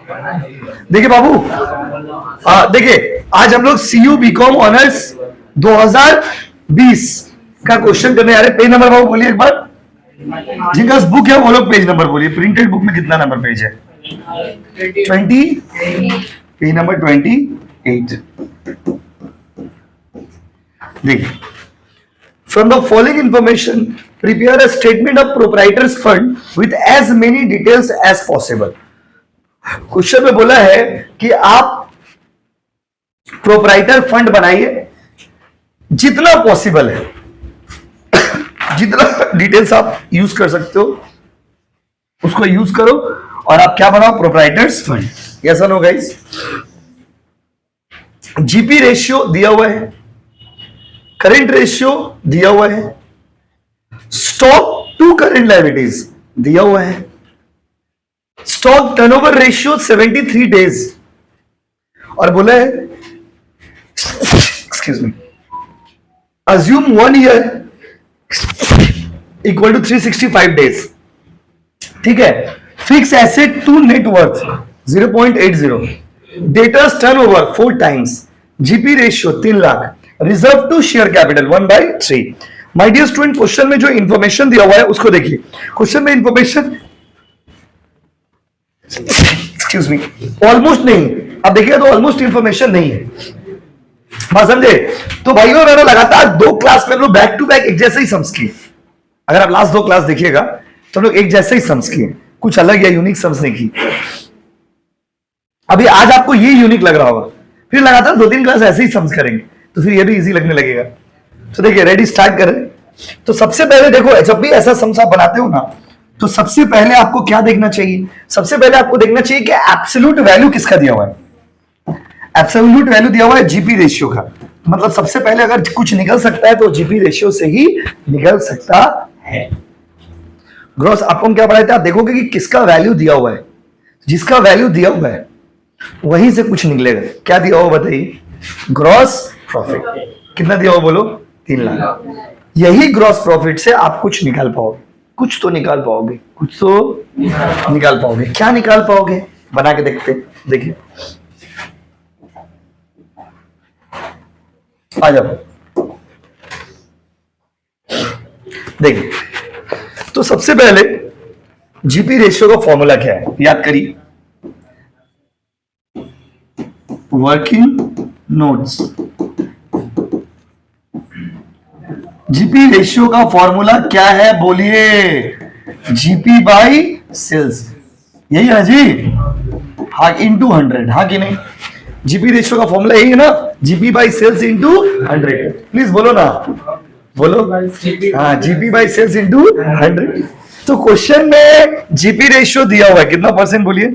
देखिए बाबू, देखिए आज हम लोग सीयू बीकॉम ऑनर्स 2020 का क्वेश्चन करने आ रहे। पेज नंबर बाबू बोलिए एक बार, जिनका बुक है वो लोग पेज नंबर बोलिए। प्रिंटेड बुक में कितना नंबर पेज है? 20, पेज नंबर 28। देखिए, from the following information prepare a statement of proprietor's fund with as many details as possible। Question में बोला है कि आप प्रोप्राइटर फंड बनाइए जितना पॉसिबल है, जितना डिटेल्स आप यूज कर सकते हो उसको यूज करो और आप क्या बनाओ? Proprietors fund. ऐसा नो गाइस, जीपी रेशियो दिया हुआ है, करंट रेशियो दिया हुआ है, स्टॉक टू करंट लायबिलिटीज दिया हुआ है, स्टॉक टर्नओवर रेशियो 73 डेज, और बोला है excuse me, assume 1 year equal to 365 days. ठीक है। Fix asset to net worth 0.80, debtors turnover 4 times, GP ratio 3 lakh, reserve to share capital 1/3। My dear student, question में जो इंफॉर्मेशन दिया हुआ है उसको देखिए। क्वेश्चन में इंफॉर्मेशन एक्सक्यूज मी ऑलमोस्ट नहीं, अब देखिए तो ऑलमोस्ट इंफॉर्मेशन नहीं है, बात समझे? तो भाइयों मैंने लगातार 2 क्लास में हम लोग बैक टू बैक एक जैसे ही सम्स किए। अगर आप लास्ट 2 क्लास देखिएगा तो हम लोग एक जैसे ही सम्स किए, कुछ अलग या यूनिक सम्स नहीं की। अभी आज आपको ये यूनिक लग रहा होगा, फिर लगातार 2-3 क्लास ऐसे ही सम्स करेंगे तो फिर ये भी इजी लगने लगेगा। तो देखिए, रेडी, स्टार्ट करें। तो सबसे पहले देखो, जब भी ऐसा सम्स आप बनाते हो ना, तो सबसे पहले आपको क्या देखना चाहिए? सबसे पहले आपको देखना चाहिए कि एब्सोल्यूट वैल्यू किसका दिया हुआ है। एब्सोल्यूट वैल्यू दिया हुआ है जीपी रेशियो का, मतलब सबसे पहले अगर कुछ निकल सकता है तो जीपी रेशियो से ही निकल सकता है। ग्रॉस आपको हम क्या पढ़ाए थे? आप देखोगे कि किसका वैल्यू दिया हुआ है, जिसका वैल्यू दिया हुआ है वहीं से कुछ निकलेगा। क्या दिया हुआ बताइए? Gross profit. कितना दिया हुआ बोलो? 3 लाख। यही ग्रॉस प्रॉफिट से आप कुछ निकाल पाओगे, कुछ तो निकाल पाओगे, कुछ तो निकाल पाओगे। क्या निकाल पाओगे? बना के देखते। देखिए, आ जाओ। देखिए, तो सबसे पहले जीपी रेशियो का फॉर्मूला क्या है याद करिए। वर्किंग नोट्स, जीपी रेशियो का फॉर्मूला क्या है बोलिए? जीपी बाई सेल्स, यही है जी। हाँ, इंटू 100, हाँ कि नहीं? जीपी रेशियो का फॉर्मूला यही है ना, GP by sales into 100। Please बोलो ना, बोलो। हाँ, जीपी बाई सेल्स इंटू 100। तो क्वेश्चन में जीपी रेशियो दिया हुआ है, कितना परसेंट बोलिए?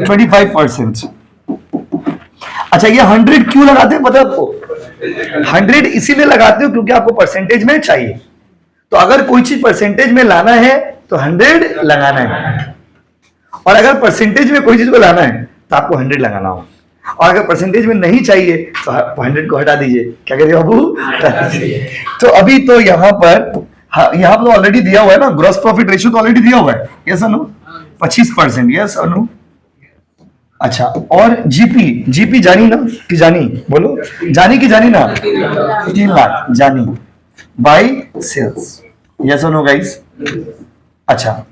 25%। अच्छा, ये 100 क्यों लगाते हैं पता है आपको? 100 इसीलिए लगाते हो क्योंकि आपको परसेंटेज में चाहिए। तो अगर कोई चीज परसेंटेज में लाना है तो 100 लगाना है, और अगर परसेंटेज में कोई चीज को लाना है तो आपको 100 लगाना हो, और अगर परसेंटेज में नहीं चाहिए तो 100 को हटा दीजिए। क्या कहते हो बाबू? तो अभी तो यहाँ पर तो ऑलरेडी दिया हुआ है ना, ग्रॉस प्रॉफिट रेशियो तो ऑलरेडी दिया हुआ है। यस और नो? 25%। यस और नो? अच्छा, और जीपी जानी ना कि जानी? बोलो, जानी कि जानी ना? 3 लाख जानी बाय सेल्स। यस और नो गाइस? अच्छा,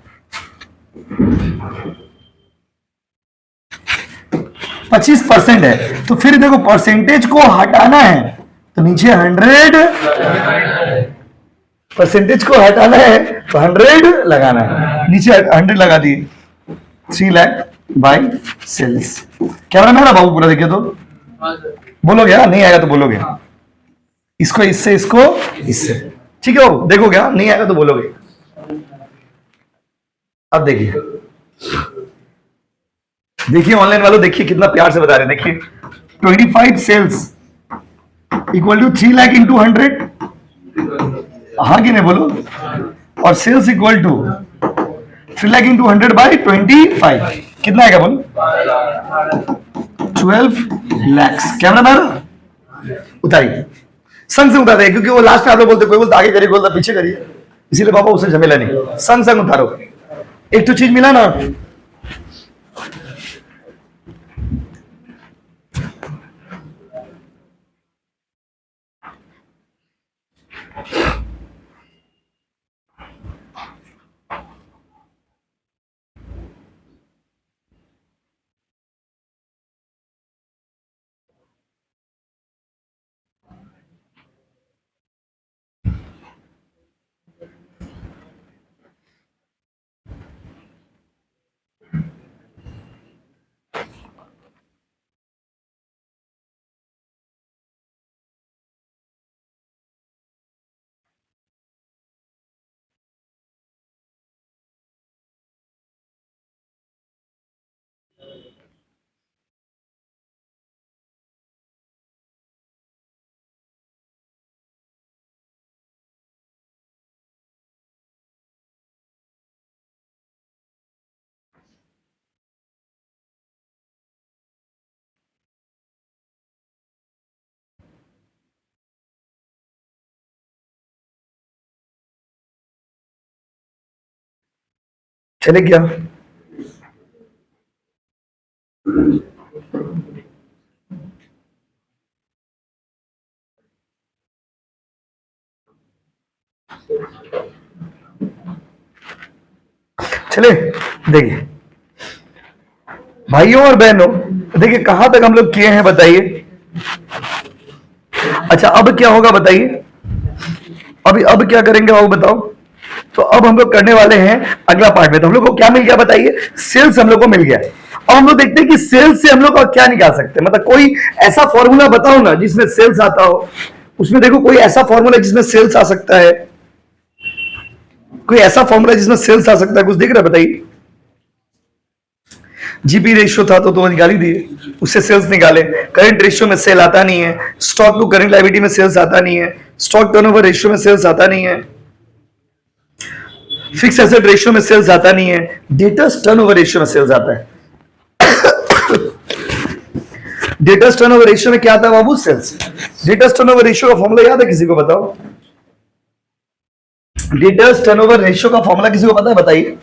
25% है तो फिर देखो परसेंटेज को हटाना है तो नीचे 100, परसेंटेज को हटाना है तो 100 लगाना है, नीचे 100 लगा दिए। 3 लाख बाय सेल्स। कैमरा मेरा बाबू पूरा देखिए तो बोलोगे? नहीं आएगा तो बोलोगे, इसको इससे, इसको इससे। ठीक है बाबू, देखोगे? नहीं आएगा तो बोलोगे। अब देखिए, देखिए ऑनलाइन वालों, देखिए कितना प्यार से बता रहे हैं। देखिए, 25 sales equal to 3 lakh into 100, हाँ कि नहीं बोलो? और sales equal to 3 lakh into 100 by 25, कितना आएगा बोलो? 12 लाख। कैमरा मैन उतारिए, संग से उतारिए, क्योंकि वो लास्ट में आप लोग बोलते, कोई बोलता आगे करिए, बोलता पीछे करिए, इसीलिए पापा उसे झमेला नहीं। संग संग उतारो। एक तो चीज मिला ना, चले क्या? चले, देखिए भाइयों और बहनों, देखिए कहां तक हम लोग किए हैं बताइए। अच्छा अब क्या होगा बताइए, अब क्या करेंगे वो बताओ। तो अब हम लोग करने वाले हैं अगला पार्ट में। तो हम लोग को क्या मिल गया बताइए, सेल्स हम लोग को मिल गया। अब हम लोग देखते हैं कि सेल्स से हम लोग क्या निकाल सकते हैं, मतलब कोई ऐसा फॉर्मूला बताओ ना जिसमें सेल्स आता हो। उसमें देखो कोई ऐसा फॉर्मूला जिसमें सेल्स आ सकता है, कोई ऐसा फॉर्मूला जिसमें सेल्स आ सकता है, कुछ दिख रहा है बताइए। जीपी रेशियो था तो निकाल ही दिए, उससे सेल्स निकाले। करंट रेशियो में सेल आता नहीं है, स्टॉक टू करंट लायबिलिटी में सेल्स आता नहीं है, स्टॉक टर्नओवर रेशियो में सेल्स आता नहीं है, फिक्स एसेट रेशियो में सेल्स आता नहीं है, डेटर्स टर्नओवर रेशियो में सेल्स आता है। डेटर्स टर्नओवर रेशियो में क्या आता है बाबू, सेल्स। डेटर्स टर्नओवर रेशियो का फॉर्मूला याद है किसी को, बताओ। डेटर्स टर्नओवर रेशियो का फॉर्मूला किसी को पता है, बताइए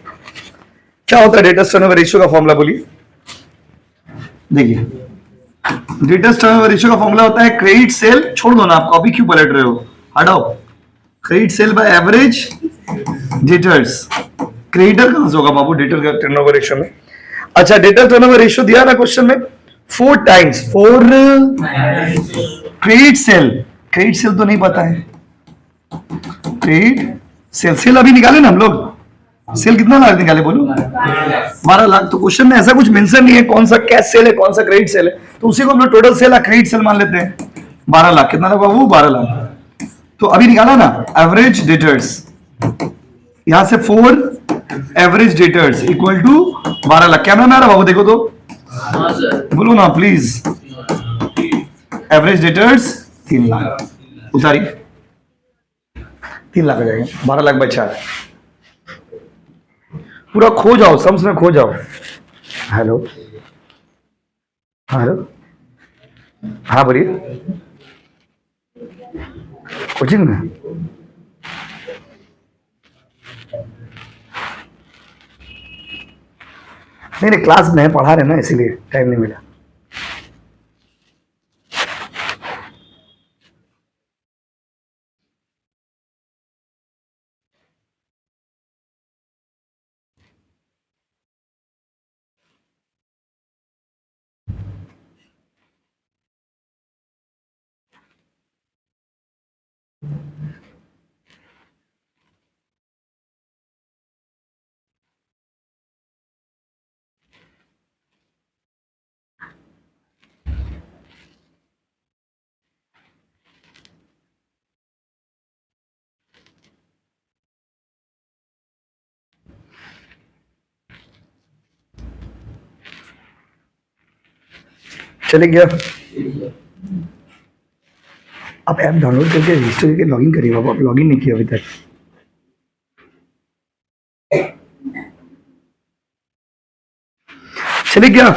क्या होता है डेटर्स टर्नओवर रेशियो का फॉर्मूला, बोलिए। देखिए डेटर्स टर्नओवर रेशियो का फॉर्मूला होता है क्रेडिट सेल, छोड़ दो ना आप, कॉपी क्यों पलट रहे हो, हटाओ। Credit sale by average debtors. Creditor कहां से होगा बाबू डेटर का टर्नओवर रेशियो में। अच्छा डेटर टर्नओवर रेशियो दिया ना क्वेश्चन में, 4 times for credit sale. Credit sale तो नहीं पता है, क्रेडिट सेल। सेल अभी निकाले ना हम लोग, सेल कितना लाख निकाले बोलो, 12 लाख। तो क्वेश्चन में ऐसा कुछ मेंशन नहीं है कौन सा कैश सेल है कौन सा क्रेडिट सेल है, तो उसी को हम लोग टोटल सेल क्रेडिट सेल मान लेते हैं। 12 लाख कितना लगा वो, 12 लाख। तो अभी निकाला ना एवरेज डेटर्स, यहां से 4 average debtors equal to 12 lakh. क्या नाम आ रहा बाबू, देखो तो बोलो ना प्लीज। एवरेज डेटर्स 3 लाख, उतारिए 3 लाख आ जाएगा, 12 लाख बचा है। पूरा खो जाओ, सम्स में खो जाओ। हेलो हेलो, हाँ बोलिए। कोचिंग में नहीं, क्लास में पढ़ा रहे ना इसीलिए टाइम नहीं मिला। चले गया। आप ऐप डाउनलोड करके रजिस्टर करके लॉगिन करिए बाबू, आप लॉगिन नहीं किया अभी तक। चले गया।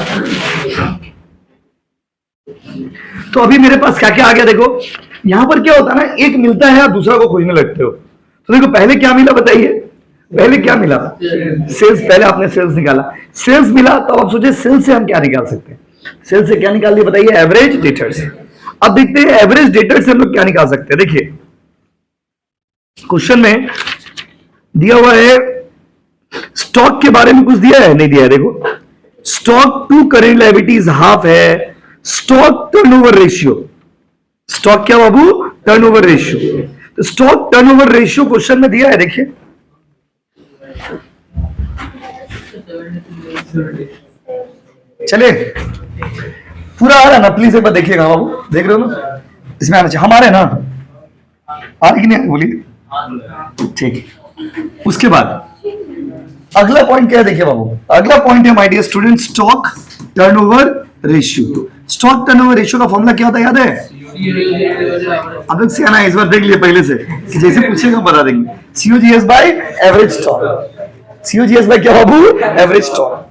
तो अभी मेरे पास क्या क्या आ गया देखो, यहां पर क्या होता है ना, एक मिलता है आप दूसरा को खोजने लगते हो। तो देखो पहले क्या मिला बताइए, पहले क्या मिला? सेल्स। पहले आपने सेल्स निकाला, सेल्स मिला तो आप सोचे सेल्स से हम क्या निकाल सकते हैं? सेल्स से क्या निकाल दिया बताइए? Average debtors. अब देखते हैं एवरेज डेटर्स से हम लोग क्या निकाल सकते हैं। देखिए क्वेश्चन में दिया हुआ है, स्टॉक के बारे में कुछ दिया है? नहीं दिया है। देखो stock to current liabilities half है, स्टॉक टर्नओवर रेशियो। स्टॉक क्या बाबू? Turnover ratio. तो स्टॉक टर्नओवर रेशियो क्वेश्चन में दिया है, देखिए चले पूरा आ रहा ना? प्लीज एक बार देखिएगा बाबू, देख रहे हो ना? इसमें आना चाहिए, हमारे ना आ रही कि नहीं बोलिए। ठीक, उसके बाद अगला पॉइंट क्या है? देखिए बाबू, अगला पॉइंट है my dear student, stock turnover ratio. Stock turnover ratio का फॉर्मूला क्या होता है, याद है? अब से आना इस बार देख लिए पहले से कि जैसे पूछेगा बता देंगे। COGS by average stock. COGS by क्या बाबू? Average stock.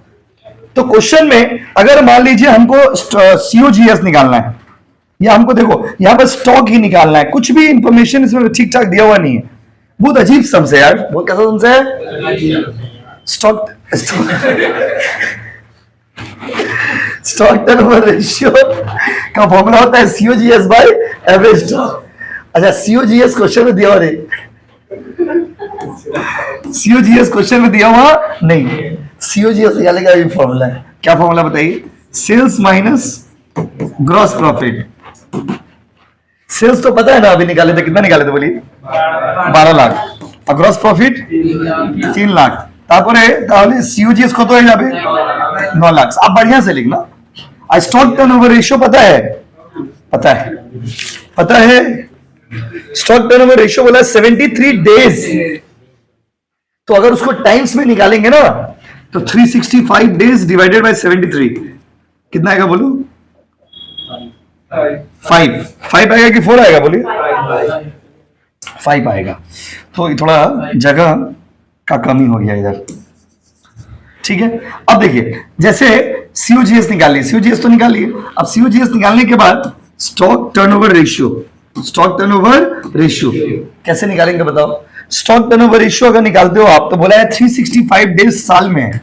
तो क्वेश्चन में अगर मान लीजिए हमको सीओजीएस निकालना है, या हमको देखो यहां पर स्टॉक ही निकालना है, कुछ भी इंफॉर्मेशन इसमें ठीक ठाक दिया हुआ नहीं है, बहुत अजीब सम्स है यार, बहुत कैसा सम्स है? स्टॉक स्टॉक टर्नओवर रेशियो का फॉर्मूला होता है सीओजीएस बाय एवरेज स्टॉक। अच्छा सीओजीएस क्वेश्चन में दिया हुआ नहीं, सीओजीएस क्वेश्चन में दिया हुआ नहीं। सीओजीएस निकालने का भी फॉर्मूला है, क्या फॉर्मूला बताइए? Sales minus gross profit. Sales तो पता है ना, अभी निकाले थे, कितना निकाले थे बोलिए? 12 लाख। और ग्रॉस प्रॉफिट 3 लाख। तापरे ताहले सीओजीएस কত হয়ে যাবে? 9 लाख। आप बढ़िया से लिखना। स्टॉक टर्नओवर रेशियो पता है? पता है, पता है। स्टॉक टर्नओवर रेशियो बोला 73 डेज। तो अगर उसको टाइम्स में निकालेंगे ना तो 365 डेज डिवाइडेड बाय 73 कितना आएगा बोलो? 5 आएगा कि 4 आएगा बोलिए? 5 आएगा। तो थोड़ा जगह का कमी हो गया इधर, ठीक है। अब देखिए जैसे सीओजीएस निकालिए, सीओजीएस तो निकालिए। अब सीओजीएस निकालने के बाद stock turnover ratio, stock turnover ratio कैसे निकालेंगे बताओ? स्टॉक टर्नओवर रेशियो अगर निकालते हो आप तो बोला है 365 डेज साल में है,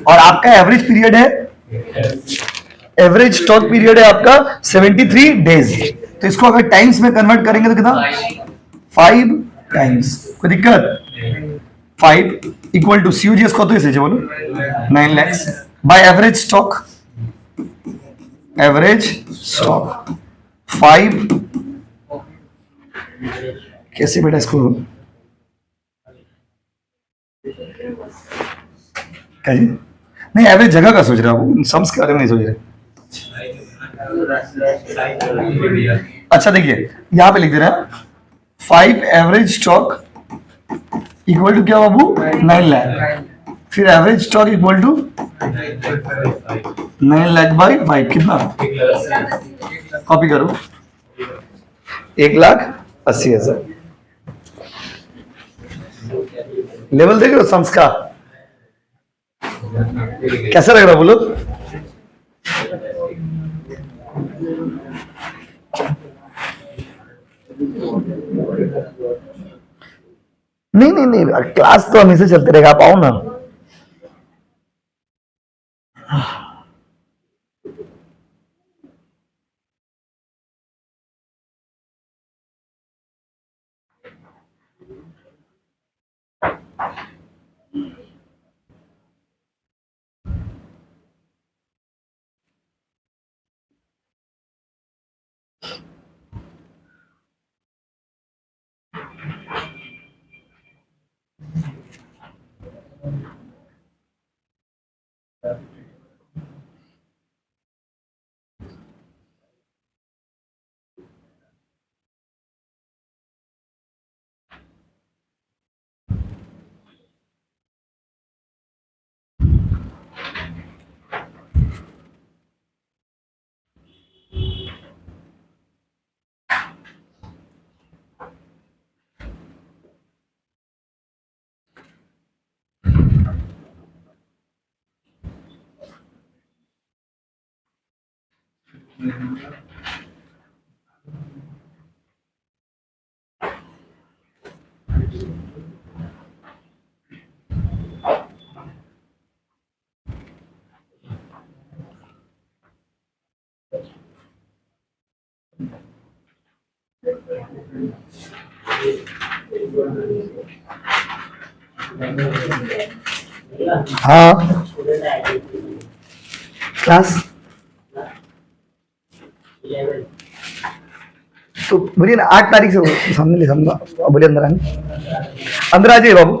और आपका एवरेज पीरियड है, एवरेज स्टॉक पीरियड है आपका 73 डेज। तो इसको अगर टाइम्स में कन्वर्ट करेंगे तो कितना? 5 टाइम्स। कोई दिक्कत? 5 इक्वल टू सीओजीएस কত এসেছে बोलो? 9 lakh bye average stock, average stock 5। कैसे बेटा इसको क्या जी? नहीं एवरेज जगह का सोच रहा हूँ, सम्स के बारे में नहीं सोच रहे। अच्छा देखिए यहां पे लिख दे रहा है 5 एवरेज स्टॉक इक्वल टू क्या बाबू? 9 लाख। फिर average stock equal to 9 lakh by 5 कितना? कॉपी करो 1,80,000। लेवल देख रहे हो सम्स का? कैसा लग रहा बोलो? नहीं नहीं नहीं, क्लास तो हमेशा चलते रहेगा, आप आओ ना। हाँ क्लास तो बोलिए ना 8 तारीख से सामने ले समझा। बोलिए अंदर आने, अंदर आ जाइए बाबू।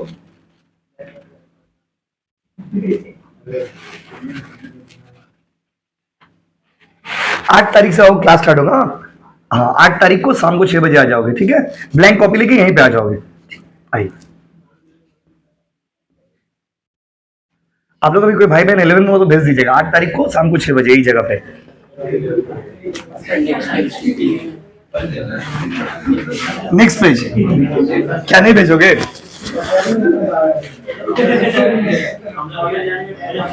8 तारीख से आओ, क्लास स्टार्ट होगा। हाँ 8 तारीख को शाम को 6 बजे आ जाओगे, ठीक है। ब्लैंक कॉपी लेके यहीं पे आ जाओगे। आइए, आप लोग अभी कोई भाई बहन 11 में हो तो भेज दीजिएगा 8 तारीख को शाम को 6 बजे यही जगह पे। नेक्स्ट पेज, क्या नहीं भेजोगे?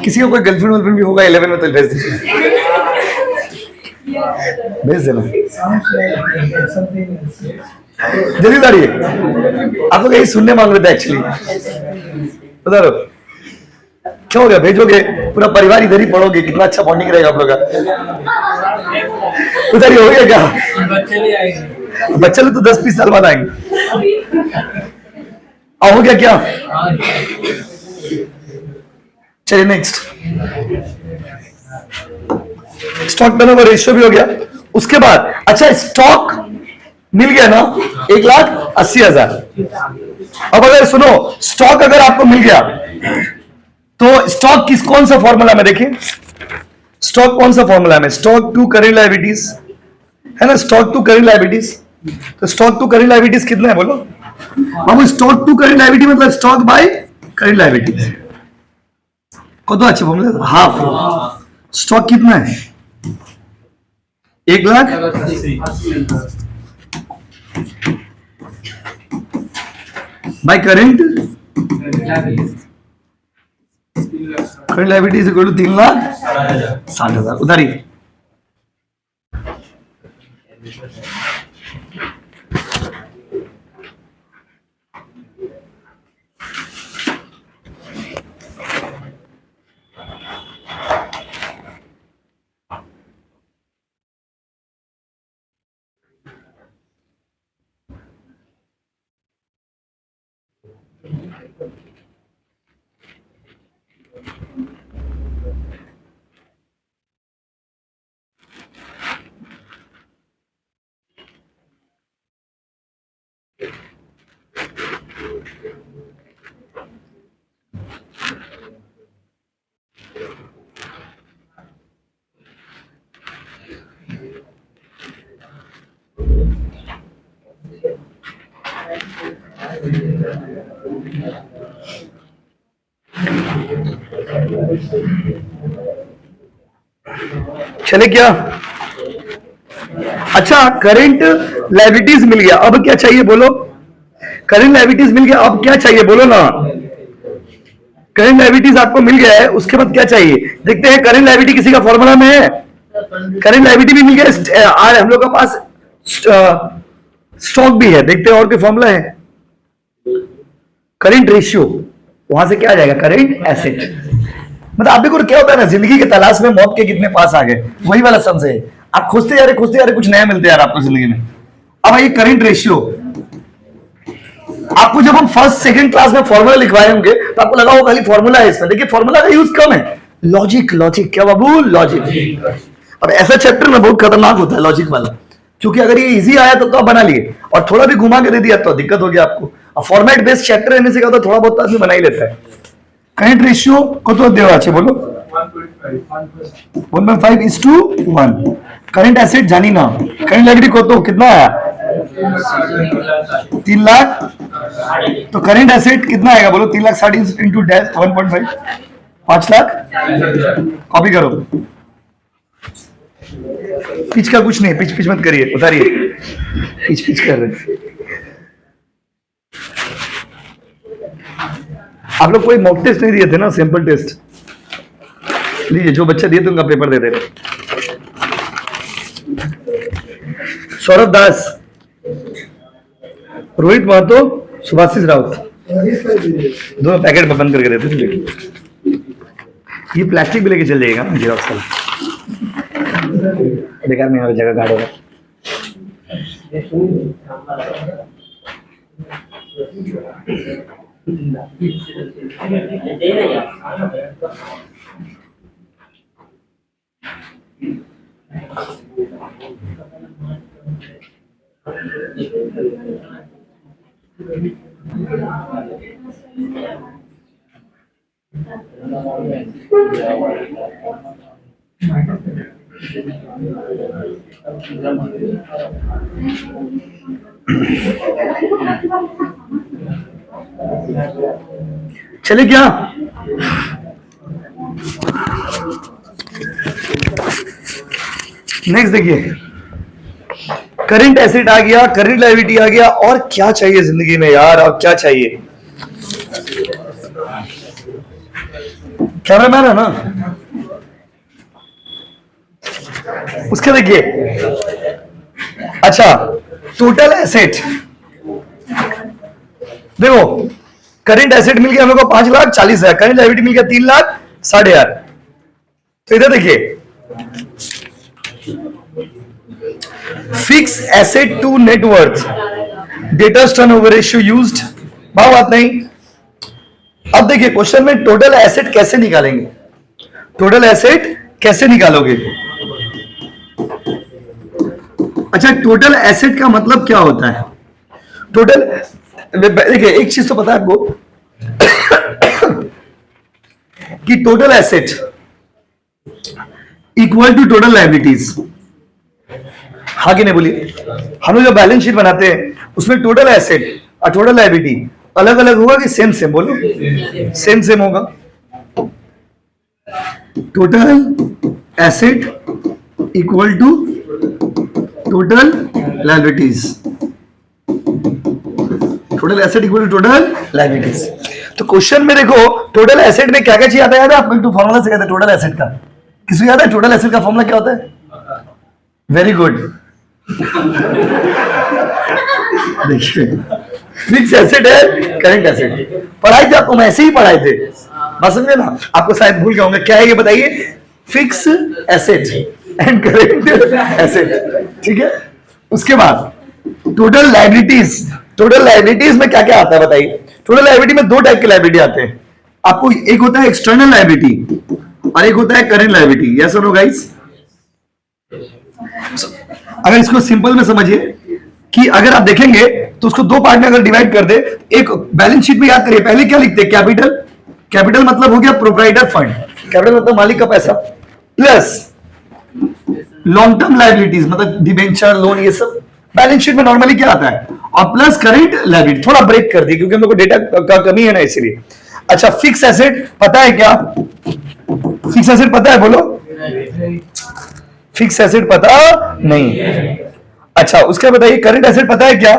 किसी को कोई गर्लफ्रेंड वर्लफ्रेंड भी होगा 11 में तो भेज दीजिए, भेज देना जल्दी। उतारिए, आप लोग यही सुनने मांग रहे थे एक्चुअली। उतारो, क्या हो गया? भेजोगे, पूरा परिवार इधर ही पढ़ोगे, कितना अच्छा बॉन्डिंग रहेगा आप लोग का। उतारिए, हो गया क्या? बच्चे लोग तो 10-20 साल बाद आएंगे। हो गया क्या? चलिए नेक्स्ट, स्टॉक टर्नओवर रेशियो भी हो गया। उसके बाद अच्छा स्टॉक मिल गया ना 1,80,000। अब अगर सुनो, स्टॉक अगर आपको मिल गया तो स्टॉक कौन सा फॉर्मूला में देखिए, स्टॉक कौन सा फॉर्मूला में? स्टॉक टू करेंट लायबिलिटीज है ना, स्टॉक टू करेंट लायबिलिटीज। तो स्टॉक टू करेंट लायबिलिटीज कितना है बोलो बाबू? स्टॉक टू करेंट लायबिलिटी मतलब स्टॉक बाय करेंट लायबिलिटीज को तो अच्छे फॉर्मूला। हाफ स्टॉक कितना है? 1,80,000 by current liabilities equal to 3,60,000। उधारी चले क्या? अच्छा करेंट लायबिलिटीज मिल गया, अब क्या चाहिए बोलो? करेंट लायबिलिटीज मिल गया, अब क्या चाहिए बोलो ना? करेंट लायबिलिटीज आपको मिल गया है, उसके बाद क्या चाहिए देखते हैं। करेंट लायबिलिटी किसी का फॉर्मूला में है? करेंट लायबिलिटी भी मिल गया, आज हम लोग के पास स्टॉक भी है, देखते हैं और कोई फॉर्मूला है? करेंट रेशियो, वहां से क्या आ जाएगा? Current asset. मतलब आप देखो क्या होता है ना, जिंदगी के तलाश में मौत के कितने पास आ गए, वही वाला समझे। आप खोजते जा रहे कुछ नया मिलते यार आपको जिंदगी में। अब आइए करेंट रेशियो, आपको जब हम फर्स्ट सेकंड क्लास में फॉर्मूला लिखवाए होंगे तो आपको लगा होगा खाली फॉर्मूला है इसमें, देखिए फॉर्मूला का यूज कम है। लॉजिक, लॉजिक क्या बाबू? लॉजिक। अब ऐसा चैप्टर ना बहुत खतरनाक होता है लॉजिक वाला, क्योंकि अगर ये इजी आया तो आप बना लिए, और थोड़ा भी घुमा के दे दिया तो दिक्कत हो गया आपको। अब फॉर्मेट बेस्ड चैप्टर रहने से क्या होता है, थोड़ा बहुत आदमी बना ही लेता है। करेंट रेशियो को तो देवा अच्छे बोलो 1/5:1। करंट एसेट जानी ना, करंट लायबिलिटी को तो कितना आया? 3 लाख। तो करंट एसेट कितना आएगा बोलो? 3,60,000 इंटू डैश 1.5, 5 लाख। कॉपी करो, पिच का कुछ नहीं, पिच मत करिए, उतारिए। पिच कर रहे आप लोग। कोई मॉक टेस्ट नहीं दिए थे ना, सैंपल टेस्ट लीजिए, जो बच्चा दिए थे उनका पेपर दे दे। सौरभ दास, रोहित महतो, सुभाषिस राउत, दोनों पैकेट में बंद करके देते थे। ये प्लास्टिक भी लेके चल जाएगा ना जीरोक्स वाला, बेकार में यहाँ जगह गाड़ेगा। चले क्या? नेक्स्ट देखिए, करंट एसेट आ गया, करंट लायबिलिटी आ गया, और क्या चाहिए जिंदगी में यार, और क्या चाहिए? कैमरामैन है ना, उसके देखिए। अच्छा, टोटल एसेट देखो, करंट एसेट मिल गया हम लोग को 5,40,000, करंट लायबिलिटी मिल गया 3,60,000। तो इधर देखिए, fix asset to net worth, debtors turnover ratio used, बात नहीं। अब देखिए क्वेश्चन में टोटल एसेट कैसे निकालेंगे, टोटल एसेट कैसे निकालोगे? अच्छा, टोटल एसेट का मतलब क्या होता है? टोटल, देखिए एक चीज तो पता है आपको कि total asset equal to total liabilities, हाँ कि नहीं बोलिए? हम लोग जो बैलेंस शीट बनाते हैं उसमें टोटल एसेट और टोटल लायबिलिटी अलग अलग होगा कि सेम सेम? बोलो, सेम सेम होगा। Total asset equal to total liabilities, total asset equal to total liabilities. तो क्वेश्चन में देखो, टोटल एसेट में क्या क्या चीज आता है? याद है आपको? एक फॉर्मूला से कहते हैं टोटल एसेट का, किसी याद है टोटल एसेट का फॉर्मूला क्या होता है? Very good. देखिए, फिक्स एसेट है, करंट एसेट पढ़ाई थे आपको, मैं ऐसे ही पढ़ाए थे, बात समझे ना? आपको शायद भूल गया होंगे, क्या है ये बताइए? Fix asset and current asset, ठीक है। उसके बाद टोटल लायबिलिटीज, टोटल लायबिलिटीज में क्या क्या आता है बताइए? टोटल लायबिलिटी में दो टाइप के लायबिलिटी आते हैं आपको, एक होता है एक्सटर्नल लायबिलिटी और एक होता है करंट लायबिलिटी। यस और नो गाइस? अगर इसको सिंपल में समझिए कि अगर आप देखेंगे तो उसको दो पार्ट में अगर डिवाइड कर दे, एक बैलेंस शीट में याद करिए, पहले क्या लिखते हैं? कैपिटल, कैपिटल मतलब हो गया प्रोप्राइटर फंड, कैपिटल मतलब मालिक का पैसा, प्लस लॉन्ग टर्म लायबिलिटीज मतलब डिबेंचर, लोन, ये सब बैलेंस शीट में नॉर्मली क्या आता है, और प्लस करंट लायबिलिटी। थोड़ा ब्रेक कर दी क्योंकि हम लोग को डेटा का कमी है ना, इसलिए। अच्छा, फिक्स एसेट पता है क्या? फिक्स एसेट पता है? बोलो, फिक्स एसेट पता नहीं। अच्छा, उसका बताइए करंट एसेट पता है क्या?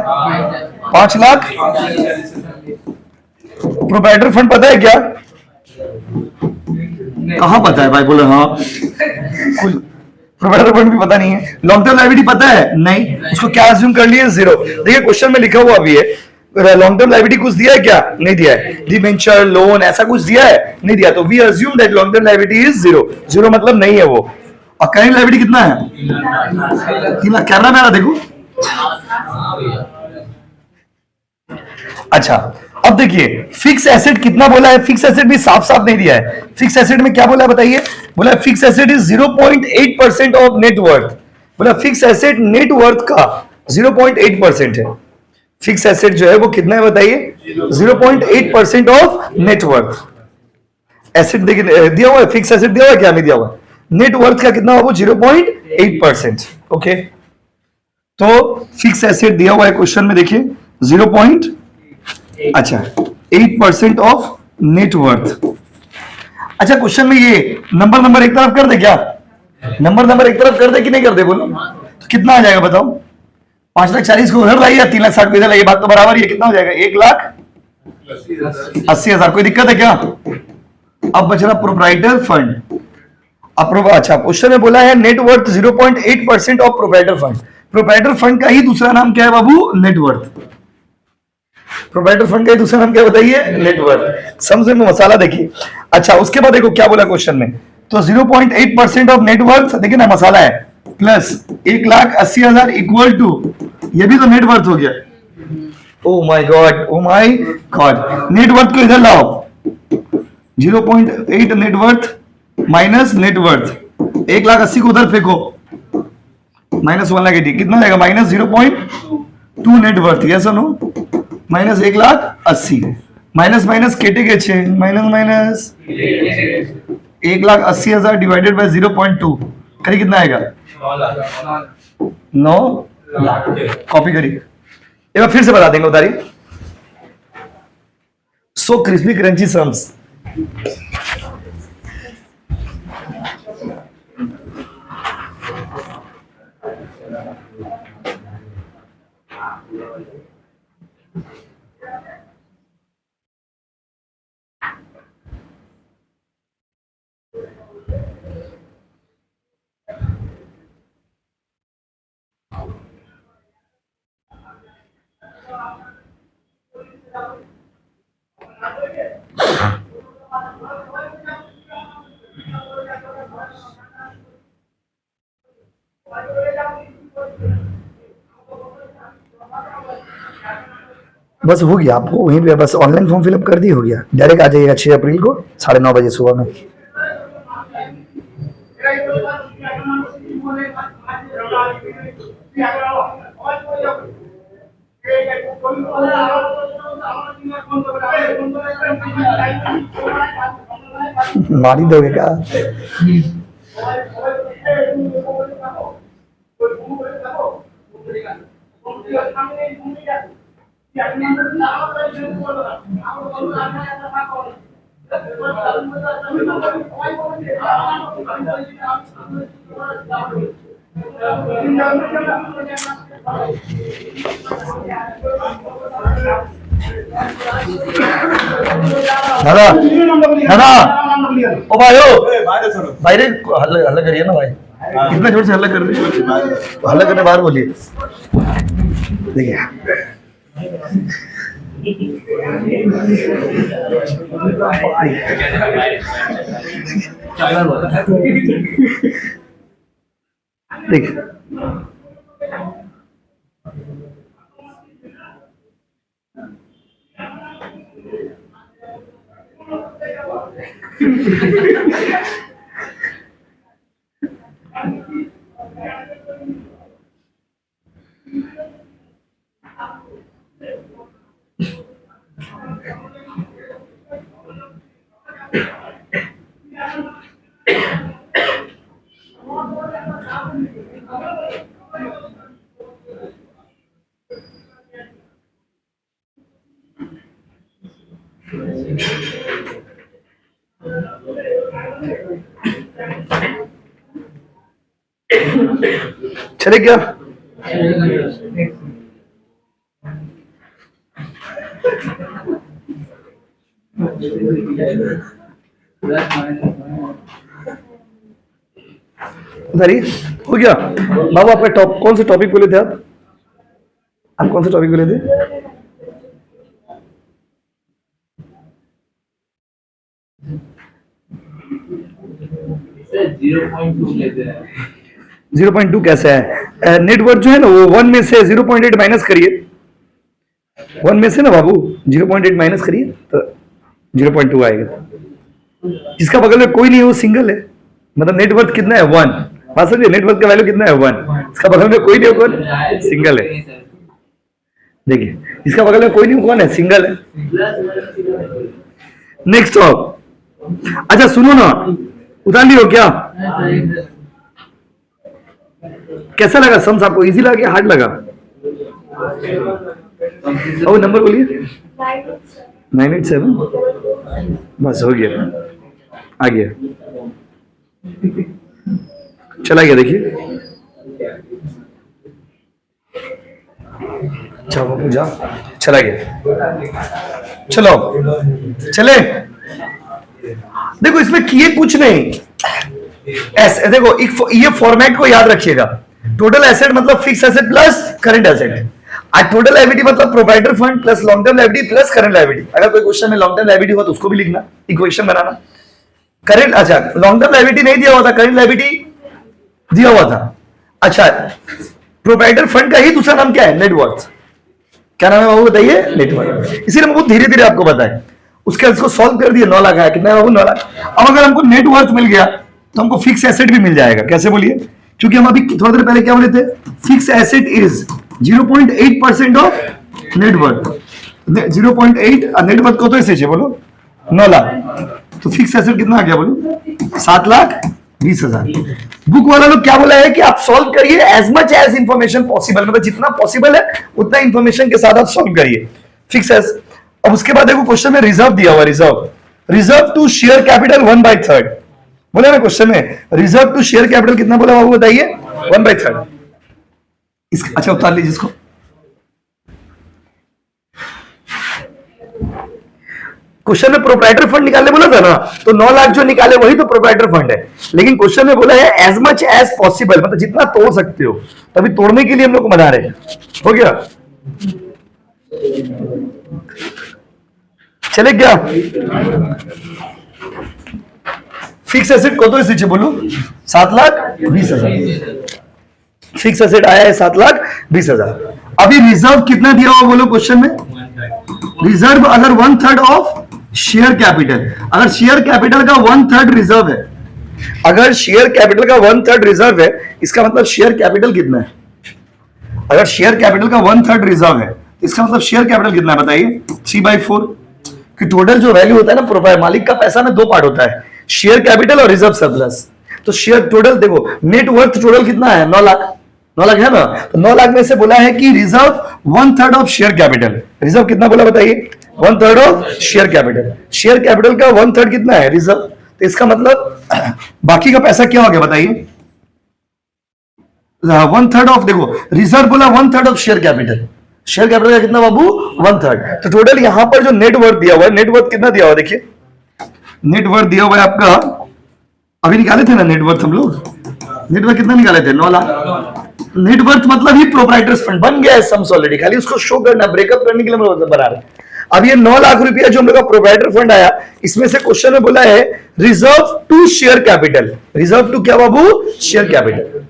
5 लाख। प्रोप्राइटर फंड पता है क्या? कहां पता है भाई? बोलो हाँ। प्रोप्राइटर फंड भी पता नहीं है। लॉन्ग टर्म लायबिलिटी पता है? नहीं। उसको क्या अज्यूम कर लिए? 0। देखिए क्वेश्चन में लिखा हुआ भी है, लॉन्ग टर्म लायबिलिटी कुछ दिया है क्या? नहीं दिया है। डिबेंचर, लोन, ऐसा कुछ दिया है? नहीं दिया। तो we assume that long term liability is 0। 0 मतलब नहीं है वो। और करंट लायबिलिटी कितना है? 3 लाख। कैमरा मेरा देखो। अच्छा, अब देखिए फिक्स एसेट कितना बोला है? फिक्स एसेट भी साफ साफ नहीं दिया है। फिक्स एसेट में क्या बोला है बताइए? बोला fix asset is 0.8% of net worth. बोला फिक्स एसेट नेटवर्थ का 0.8% है। फिक्स एसेट जो है वो कितना है बताइए? 0.8% ऑफ नेटवर्थ। एसेट दिया हुआ है, फिक्स एसेट दिया हुआ है, क्या नहीं दिया हुआ? नेटवर्थ का कितना होगा? 0.8%। ओके, तो फिक्स एसेट दिया हुआ है क्वेश्चन में, देखिए 0.8% ऑफ नेटवर्थ। अच्छा, क्वेश्चन में ये नंबर एक तरफ कर दे क्या? नंबर एक तरफ कर दे कि नहीं कर दे? बोलो तो कितना आ जाएगा बताओ? 5,40,000 को उधर लाइए, 3,60,000 को इधर लाइए, बात तो बराबर है। कितना हो जाएगा? 1,80,000। कोई दिक्कत है क्या? अब बच रहा प्रोप्राइटर फंड। अच्छा, क्वेश्चन में बोला है net worth 0.8% of proprietor fund. Proprietor fund का ही दूसरा नाम क्या है बाबू? नेटवर्थ। प्रोप्राइटर फंड का ही दूसरा नाम क्या बताइए? नेटवर्थ। समझे में मसाला देखिए। अच्छा, उसके बाद देखो क्या बोला क्वेश्चन में, तो 0.8% ऑफ नेटवर्थ, देखिए ना मसाला है, प्लस 1,80,000 इक्वल टू, ये भी तो नेटवर्थ हो गया, ओ माय गॉड, नेटवर्थ को इधर लाओ, 0.8 नेटवर्थ माइनस नेटवर्थ, 1,80,000 को उधर फेंको, माइनस 1,80,000 कितना आएगा, minus 0.2 net worth, yes no, minus 1,80,000, minus minus केटे के छे, माइनस माइनस 1,80,000 डिवाइडेड बाय 0.2 करिए कितना आएगा, 9 कॉपी करिए, एक बार फिर से बता देंगे उतारी, सो क्रिस्पी क्रंची सम्स, बस हो गया, आपको वहीं पे बस ऑनलाइन फॉर्म फिलअप कर दिए, हो गया, डायरेक्ट आ जाइएगा 6 अप्रैल को 9:30 बजे सुबह में। मार ही दोगे क्या? दादा दादा ओ भाई, भाई रे हल्ला हल्ला करिए ना भाई, कितना जोर से हल्ला कर रहे हैं, हल्ला करने बाहर बोलिए, देखिए देख चले क्या? उधरी हो गया बाबू, आपका टॉप कौन से टॉपिक बोले थे आप कौन से टॉपिक बोले थे? सर 0.2 लेते हैं। 0.2 कैसे है? नेटवर्थ जो है ना वो 1 में से 0.8 माइनस करिए, 1 में से ना बाबू 0.8 माइनस करिए तो 0.2 आएगा। जिसका बगल में कोई नहीं है वो सिंगल है, मतलब नेटवर्थ कितना है 1, बात समझिए, नेटवर्थ का वैल्यू कितना है 1, इसका बगल में कोई नहीं है, कौन सिंगल है, देखिए इसका बगल में कोई नहीं, कौन है सिंगल है। नेक्स्ट ऑफ, अच्छा सुनो ना, उतार लियो क्या? कैसा लगा सम्स आपको, इजी लगा हार्ड लगा? और नंबर बोलिए 987, बस हो गया, आ गया, चला गया, देखिए जा चला गया, चलो चले। देखो इसमें किए कुछ नहीं, ऐसे देखो ये फॉर्मेट को याद रखिएगा, टोटल एसेट मतलब fix asset plus current asset, आज टोटल लायबिलिटी मतलब proprietor fund plus long term liability plus current liability. अगर कोई क्वेश्चन में लॉन्ग टर्म लायबिलिटी हुआ तो उसको भी लिखना, इक्वेशन बनाना। करंट, अच्छा लॉन्ग टर्म लायबिलिटी नहीं दिया हुआ था, करंट लायबिलिटी दिया हुआ था। अच्छा प्रोप्राइटर फंड का ही दूसरा नाम क्या है? नेटवर्थ। क्या नाम है बाबू बताइए, नेटवर्थ। इसीलिए मैं बहुत धीरे धीरे आपको बताएं। उसके बाद इसको सॉल्व कर दिए, 9 लाख आया, कितना है बाबू 9 लाख। अब अगर हमको नेटवर्थ मिल गया तो हमको फिक्स एसेट भी मिल जाएगा। कैसे बोलिए, क्योंकि हम अभी थोड़ी देर पहले क्या बोले थे, fix asset is 0.8% of net worth. 0.8 net worth को तो ऐसे चाहिए बोलो 9 लाख, तो फिक्स एसेट कितना आ गया बोलो 7,20,000। बुक वाला लोग क्या बोला है कि आप सॉल्व करिए as much as information possible, मतलब जितना पॉसिबल है उतना इंफॉर्मेशन के साथ आप सॉल्व करिए फिक्स एज। अब उसके बाद देखो क्वेश्चन में रिजर्व दिया हुआ, रिजर्व टू शेयर कैपिटल 1/3 बोला ना क्वेश्चन में। रिजर्व टू शेयर कैपिटल कितना बोला बाबू बताइए, 1/3। अच्छा उतार लीजिए इसको। क्वेश्चन में प्रोप्राइटर फंड निकालने बोला था ना, तो 9 लाख जो निकाले वही तो प्रोप्राइटर फंड है। लेकिन क्वेश्चन में बोला है एज मच एज पॉसिबल, मतलब जितना तोड़ सकते हो, तभी तोड़ने के लिए हम लोग को बना रहे हैं। हो गया, चले क्या। फिक्स एसेट को तो इसे बोलो 7,20,000। फिक्स एसेट आया है 7,20,000। अभी रिजर्व कितना दिया हुआ बोलो क्वेश्चन में। रिजर्व अगर 1/3 ऑफ शेयर कैपिटल, अगर शेयर कैपिटल का 1/3 रिजर्व है, अगर शेयर कैपिटल का 1/3 रिजर्व है, इसका मतलब शेयर कैपिटल कितना है। अगर शेयर कैपिटल का 1/3 रिजर्व है, इसका मतलब शेयर कैपिटल कितना है बताइए, 3/4। कि टोटल जो वैल्यू होता है ना प्रोप्राइटर मालिक का पैसा में 2 पार्ट होता है, शेयर कैपिटल और रिजर्व सरप्लस। तो शेयर टोटल देखो, नेट वर्थ टोटल कितना है 9 लाख, 9 लाख है ना। तो 9 लाख में से बोला है कि reserve 1/3 of share capital. Reserve कितना बोला बताइए, 1/3 of share capital. Share capital का 1/3 कितना है रिजर्व, तो इसका मतलब बाकी का पैसा क्या हो गया बताइए, 1/3 ऑफ, देखो रिजर्व बोला 1/3 of share capital. Share capital का कितना बाबू 1/3। तो टोटल यहां पर जो नेटवर्थ दिया हुआ है, नेटवर्थ कितना दिया हुआ देखिए, नेटवर्थ दिया हुआ है आपका, अभी निकाले थे ना नेटवर्थ हम लोग, नेटवर्थ कितना निकाले थे 9 लाख। नेटवर्थ मतलब ही प्रोप्राइटर्स फंड बन गया है सम्स ऑलरेडी, खाली उसको शो करना, ब्रेकअप करने के लिए हम लोग बना रहे हैं। अब ये 9 लाख रुपया जो हम लोग का प्रोप्राइटर फंड आया, इसमें से क्वेश्चन में बोला है reserve to share capital. Reserve to क्या बाबू, शेयर कैपिटल।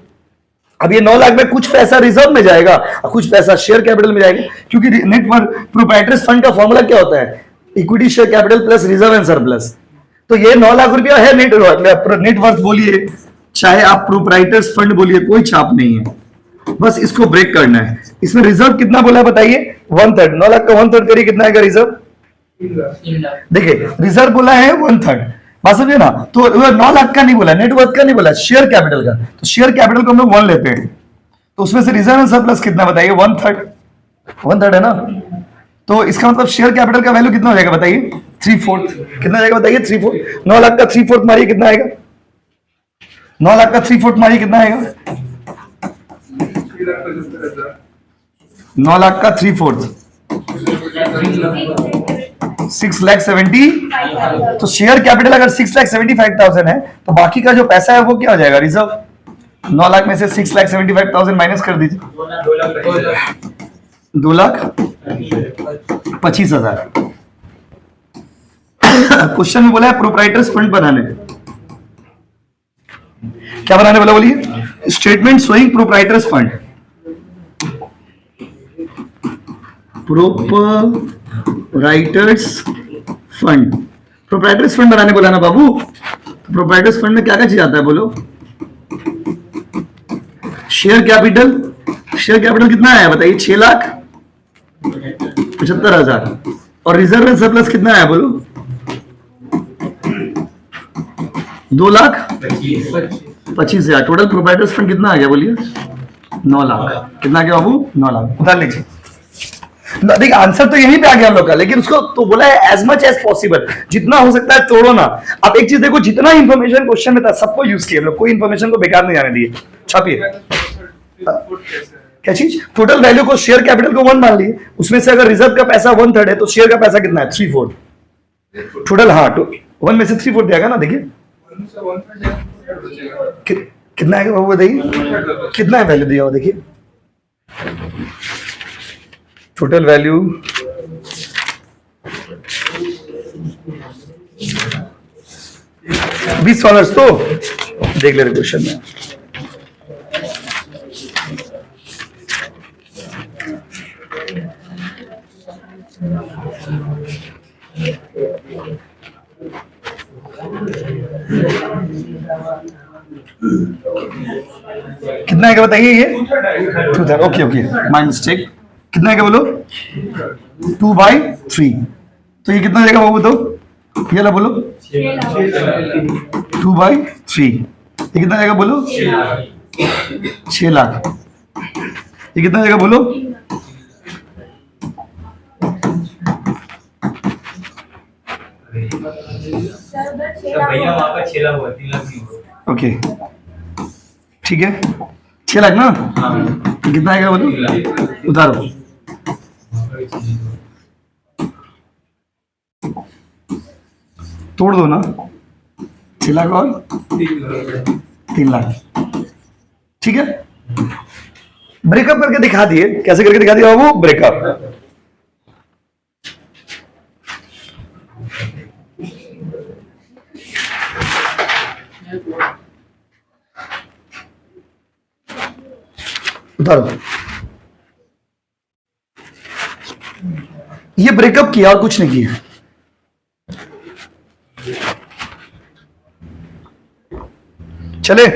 अब ये 9 लाख में कुछ पैसा रिजर्व में जाएगा और कुछ पैसा शेयर कैपिटल में जाएगा, क्योंकि नेटवर्थ प्रोप्राइटर्स फंड का फॉर्मूला क्या होता है, equity share capital plus reserve and surplus. तो ये 9 लाख रुपया है नेटवर्थ बोलिए, चाहे आप प्रोप्राइटर्स फंड बोलिए, कोई छाप नहीं है, बस इसको ब्रेक करना है। इसमें रिजर्व कितना बोला है बताइए, 1/3। 9 लाख का 1/3 करिए, कितना आएगा रिजर्व, देखिए रिजर्व बोला है 1/3, बात समझे ना। तो 9 लाख का नहीं बोला, नेटवर्थ का नहीं बोला, शेयर कैपिटल का। तो शेयर कैपिटल को हम लोग 1 लेते हैं, तो उसमें से रिजर्व एंड सरप्लस कितना बताइए, 1/3 है ना। तो इसका मतलब शेयर कैपिटल का वैल्यू कितना हो जाएगा बताइए, 3/4। कितना जाएगा बताइए, 3/4। 9 लाख का 3/4 मारिए, कितना आएगा, 9 लाख का 3/4 मारिए, कितना आएगा, 9 लाख का 3/4 6,70,000। तो शेयर कैपिटल अगर 6,75,000 है, तो बाकी का जो पैसा है वो क्या हो जाएगा, रिजर्व। 9 लाख में से 6,75,000 माइनस कर दीजिए, 2,25,000। क्वेश्चन में बोला है प्रोप्राइटर्स फंड बनाने, क्या बनाने बोला बोलिए, statement showing proprietors fund. Proprietors fund, proprietors fund बनाने बोला ना बाबू। प्रोप्राइटर्स फंड में क्या क्या चीज आता है बोलो, शेयर कैपिटल। शेयर कैपिटल कितना है बताइए, 6,75,000। और रिजर्व एंड सरप्लस कितना है बोलो, 2,25,000। टोटल प्रोप्राइटर्स फंड कितना आ गया बोलिए, 9 लाख। कितना आ गया बाबू, 9 लाख। उतार लीजिए। देखिए आंसर तो यहीं पे आ गया हम लोग का, लेकिन उसको तो बोला है एज मच एज पॉसिबल, जितना हो सकता है तोड़ो ना। अब एक चीज देखो, जितना इंफॉर्मेशन क्वेश्चन में था सबको यूज किया हम लोग, कोई इंफॉर्मेशन को बेकार नहीं जाने दिए। छापिए क्या चीज, टोटल वैल्यू को शेयर कैपिटल को 1 मान लिए, उसमें से अगर रिजर्व का पैसा 1/3 है, तो शेयर का पैसा कितना है 3/4 टोटल। हाँ 1 में से 3/4 दिया ना, देखिए कितना है बाबू बताइए, कितना है वैल्यू दिया हुआ देखिए, टोटल वैल्यू 20 डॉलर। तो देख ले क्वेश्चन में, कितना आएगा बताइए ये 2/3 ओके ओके माय मिस्टेक कितना आएगा बोलो 2/3 तो ये कितना आएगा वो बताओ ये ला बोलो 2/3 ये कितना आएगा बोलो 6 लाख ये कितना आएगा बोलो भैया वहाँ का 6 लाख हुआ 3 लाख नहीं हुआ। ओके ठीक है 6 लाख ना ये कितना आएगा बोलो उतारो तोड़ दो ना 6 लाख और 3 लाख ठीक है ब्रेकअप करके दिखा दिए कैसे करके दिखा दिया वो ब्रेकअप उतारो ये ब्रेकअप किया और कुछ नहीं किया चले